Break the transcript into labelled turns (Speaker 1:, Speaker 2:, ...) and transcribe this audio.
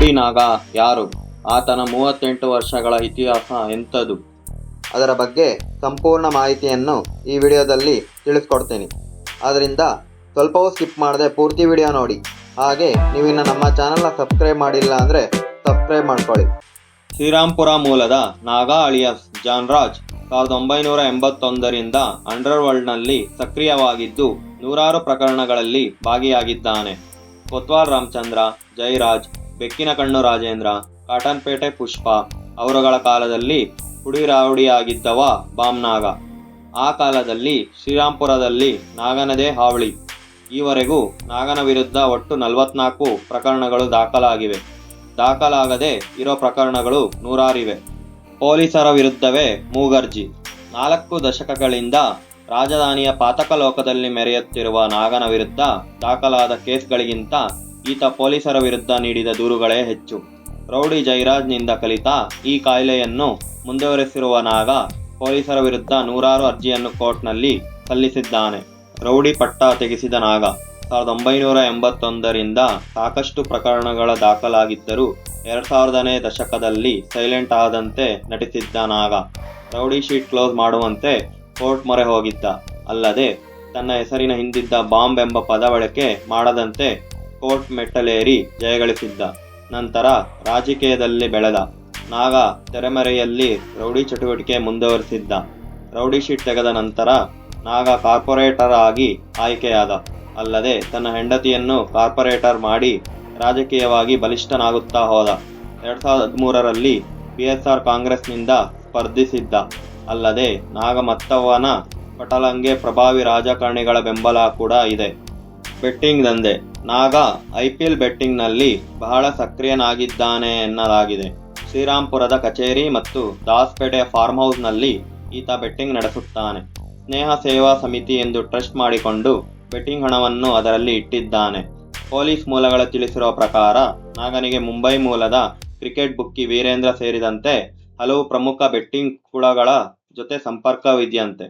Speaker 1: Rowdy ನಾಗ ಯಾರು, ಆತನ 38 ವರ್ಷಗಳ ಇತಿಹಾಸ ಎಂಥದ್ದು, ಅದರ ಬಗ್ಗೆ ಸಂಪೂರ್ಣ ಮಾಹಿತಿಯನ್ನು ಈ ವಿಡಿಯೋದಲ್ಲಿ ತಿಳಿಸ್ಕೊಡ್ತೀನಿ. ಆದ್ದರಿಂದ ಸ್ವಲ್ಪವೂ ಸ್ಕಿಪ್ ಮಾಡದೆ ಪೂರ್ತಿ ವಿಡಿಯೋ ನೋಡಿ. ಹಾಗೆ ನೀವಿನ್ನು ನಮ್ಮ ಚಾನಲ್ನ ಸಬ್ಸ್ಕ್ರೈಬ್ ಮಾಡಿಲ್ಲ ಅಂದರೆ ಸಬ್ಸ್ಕ್ರೈಬ್ ಮಾಡ್ಕೊಳ್ಳಿ. ಶ್ರೀರಾಂಪುರ ಮೂಲದ ನಾಗ ಅಲಿಯಾಸ್ ಜಾನ್ ರಾಜ್ 1981ರಿಂದ ಅಂಡರ್ವರ್ಲ್ಡ್ನಲ್ಲಿ ಸಕ್ರಿಯವಾಗಿದ್ದು ನೂರಾರು ಪ್ರಕರಣಗಳಲ್ಲಿ ಭಾಗಿಯಾಗಿದ್ದಾನೆ. ಕೊತ್ವಾಲ್ ರಾಮಚಂದ್ರ, ಜಯರಾಜ್, ಬೆಕ್ಕಿನ ಕಣ್ಣು ರಾಜೇಂದ್ರ, ಕಾಟನ್ಪೇಟೆ ಪುಷ್ಪ ಅವರುಗಳ ಕಾಲದಲ್ಲಿ ಪುಡಿ ರೌಡಿಯಾಗಿದ್ದವ ಬಾಮ್ನಾಗ. ಆ ಕಾಲದಲ್ಲಿ ಶ್ರೀರಾಂಪುರದಲ್ಲಿ ನಾಗನದೇ ಹಾವಳಿ. ಈವರೆಗೂ ನಾಗನ ವಿರುದ್ಧ ಒಟ್ಟು 44 ಪ್ರಕರಣಗಳು ದಾಖಲಾಗಿವೆ. ದಾಖಲಾಗದೆ ಇರೋ ಪ್ರಕರಣಗಳು ನೂರಾರಿವೆ. ಪೊಲೀಸರ ವಿರುದ್ಧವೇ ಮೂಗರ್ಜಿ. 4 ದಶಕಗಳಿಂದ ರಾಜಧಾನಿಯ ಪಾತಕ ಲೋಕದಲ್ಲಿ ಮೆರೆಯುತ್ತಿರುವ ನಾಗನ ವಿರುದ್ಧ ದಾಖಲಾದ ಕೇಸ್ಗಳಿಗಿಂತ ಈತ ಪೊಲೀಸರ ವಿರುದ್ಧ ನೀಡಿದ ದೂರುಗಳೇ ಹೆಚ್ಚು. ರೌಡಿ ಜಯರಾಜ್ನಿಂದ ಕಲಿತ ಈ ಕಾಯಿಲೆಯನ್ನು ಮುಂದುವರೆಸಿರುವ ನಾಗ ಪೊಲೀಸರ ವಿರುದ್ಧ ನೂರಾರು ಅರ್ಜಿಯನ್ನು ಕೋರ್ಟ್ನಲ್ಲಿ ಸಲ್ಲಿಸಿದ್ದಾನೆ. ರೌಡಿ ಪಟ್ಟ ತೆಗೆಸಿದ ನಾಗ 1981ರಿಂದ ಸಾಕಷ್ಟು ಪ್ರಕರಣಗಳ ದಾಖಲಾಗಿದ್ದರೂ 2000ನೇ ದಶಕದಲ್ಲಿ ಸೈಲೆಂಟ್ ಆದಂತೆ ನಟಿಸಿದ್ದ ನಾಗ ರೌಡಿ ಶೀಟ್ ಕ್ಲೋಸ್ ಮಾಡುವಂತೆ ಕೋರ್ಟ್ ಮೊರೆ ಹೋಗಿದ್ದ. ಅಲ್ಲದೆ ತನ್ನ ಹೆಸರಿನ ಹಿಂದಿದ್ದ ಬಾಂಬ್ ಎಂಬ ಪದ ಬಳಕೆ ಮಾಡದಂತೆ ಕೋರ್ಟ್ ಮೆಟ್ಟಲೇರಿ ಜಯಗಳಿಸಿದ್ದ. ನಂತರ ರಾಜಕೀಯದಲ್ಲಿ ಬೆಳೆದ ನಾಗ ತೆರೆಮರೆಯಲ್ಲಿ ರೌಡಿ ಚಟುವಟಿಕೆ ಮುಂದುವರಿಸಿದ್ದ. ರೌಡಿ ಶೀಟ್ ತೆಗೆದ ನಂತರ ನಾಗ ಕಾರ್ಪೊರೇಟರ್ ಆಗಿ ಆಯ್ಕೆಯಾದ. ಅಲ್ಲದೆ ತನ್ನ ಹೆಂಡತಿಯನ್ನು ಕಾರ್ಪೊರೇಟರ್ ಮಾಡಿ ರಾಜಕೀಯವಾಗಿ ಬಲಿಷ್ಠನಾಗುತ್ತಾ ಹೋದ. 2013ರಲ್ಲಿ PSR ಕಾಂಗ್ರೆಸ್ನಿಂದ ಸ್ಪರ್ಧಿಸಿದ್ದ. ಅಲ್ಲದೆ ನಾಗ ಮತ್ತವನ ಪಟಲಂಗೆ ಪ್ರಭಾವಿ ರಾಜಕಾರಣಿಗಳ ಬೆಂಬಲ ಕೂಡ ಇದೆ. ಬೆಟ್ಟಿಂಗ್ ದಂಧೆ. ನಾಗ IPL ಬೆಟ್ಟಿಂಗ್ನಲ್ಲಿ ಬಹಳ ಸಕ್ರಿಯನಾಗಿದ್ದಾನೆ ಎನ್ನಲಾಗಿದೆ. ಶ್ರೀರಾಂಪುರದ ಕಚೇರಿ ಮತ್ತು ದಾಸ್ಪೇಟೆಯ ಫಾರ್ಮ್ ಹೌಸ್ನಲ್ಲಿ ಈತ ಬೆಟ್ಟಿಂಗ್ ನಡೆಸುತ್ತಾನೆ. ಸ್ನೇಹ ಸೇವಾ ಸಮಿತಿ ಎಂದು ಟ್ರಸ್ಟ್ ಮಾಡಿಕೊಂಡು ಬೆಟ್ಟಿಂಗ್ ಹಣವನ್ನು ಅದರಲ್ಲಿ ಇಟ್ಟಿದ್ದಾನೆ. ಪೊಲೀಸ್ ಮೂಲಗಳು ತಿಳಿಸಿರುವ ಪ್ರಕಾರ ನಾಗನಿಗೆ ಮುಂಬೈ ಮೂಲದ ಕ್ರಿಕೆಟ್ ಬುಕ್ಕಿ ವೀರೇಂದ್ರ ಸೇರಿದಂತೆ ಹಲವು ಪ್ರಮುಖ ಬೆಟ್ಟಿಂಗ್ ಕುಳಗಳ ಜೊತೆ ಸಂಪರ್ಕವಿದೆಯಂತೆ.